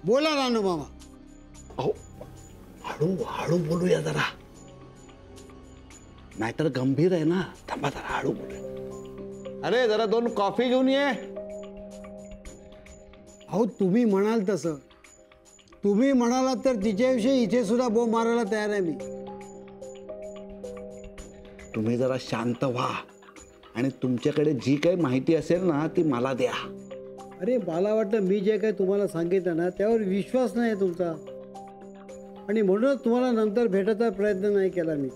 बोला रानू मामा. अहो हळू हळू बोलूया जरा, नाहीतर गंभीर आहे ना. थांबा जरा हळू बोलूया. अरे जरा 2 कॉफी घेऊन ये. अहो तुम्ही म्हणाल तसं, तुम्ही म्हणालात तर तिच्याविषयी इथे सुद्धा बोंब मारायला तयार आहे मी. तुम्ही जरा शांत व्हा आणि तुमच्याकडे जी काही माहिती असेल ना ती मला द्या. अरे मला वाटतं मी जे काही तुम्हाला सांगितलं ना त्यावर विश्वास नाही तुमचा, आणि म्हणूनच तुम्हाला नंतर भेटायचा प्रयत्न नाही केला मी.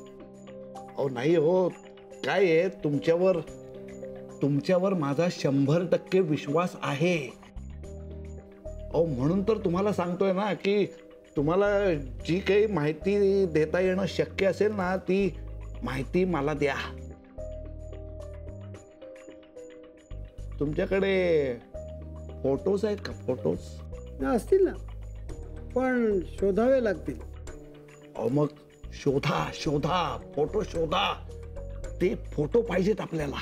अहो नाही हो, काय आहे, तुमच्यावर माझा 100% विश्वास आहे. अहो म्हणून तर तुम्हाला सांगतोय ना की तुम्हाला जी काही माहिती देता येणं शक्य असेल ना ती माहिती मला द्या. तुमच्याकडे फोटोज आहेत का? फोटोज असतील ना, पण शोधावे लागतील. अहो मग शोधा, फोटो शोधा. ते फोटो पाहिजेत आपल्याला.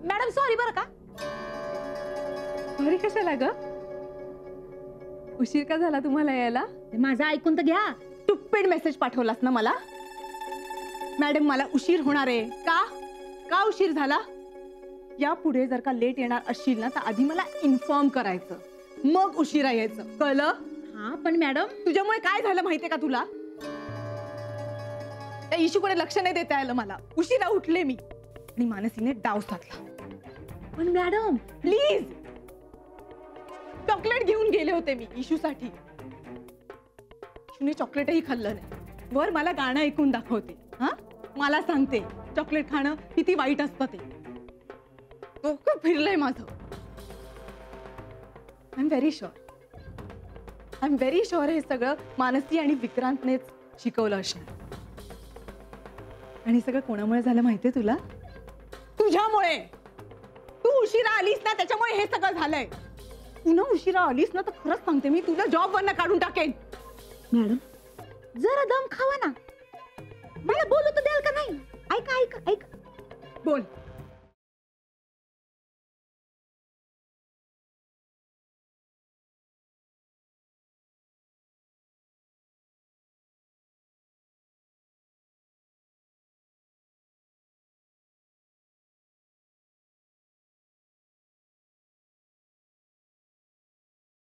मॅडम सॉरी बरं का. सॉरी कशाला ग? उशीर का झाला तुम्हाला यायला? माझं ऐकून तर घ्या. टुप्पीड मेसेज पाठवलास ना मला. मॅडम मला उशीर होणार आहे. का उशीर झाला? यापुढे जर का लेट येणार असशील ना तर आधी मला इन्फॉर्म करायचं, मग उशिरा यायचं, कळलं? हा पण मॅडम तुझ्यामुळे काय झालं माहितीये का तुला? त्या इशूकडे लक्ष नाही देता आलं मला. उशिरा उठले मी आणि मानसीने डाव साधला. पण मॅडम प्लीज, चॉकलेट घेऊन गेले होते मी इशूसाठी. इशूने चॉकलेटही खाल्लं नाही. वर मला गाणं ऐकून दाखवते. हा मला सांगते चॉकलेट खाणं किती वाईट असतं ते. डोकं फिरलंय माझं. आय एम व्हेरी शुअर हे सगळं मानसी आणि विक्रांतनेच शिकवलं असणार. आणि सगळं कोणामुळे झालं माहितीये तुला? तुझ्यामुळे. तू उशिरा आलीस ना त्याच्यामुळे हे सगळं झालंय. पुन्हा उशिरा आलीस ना तर खरंच सांगते मी तुला जॉब वरनं काढून टाकेन. मॅडम जरा दम खावा ना. मला बोलू तर द्याल का नाही? ऐका. बोल.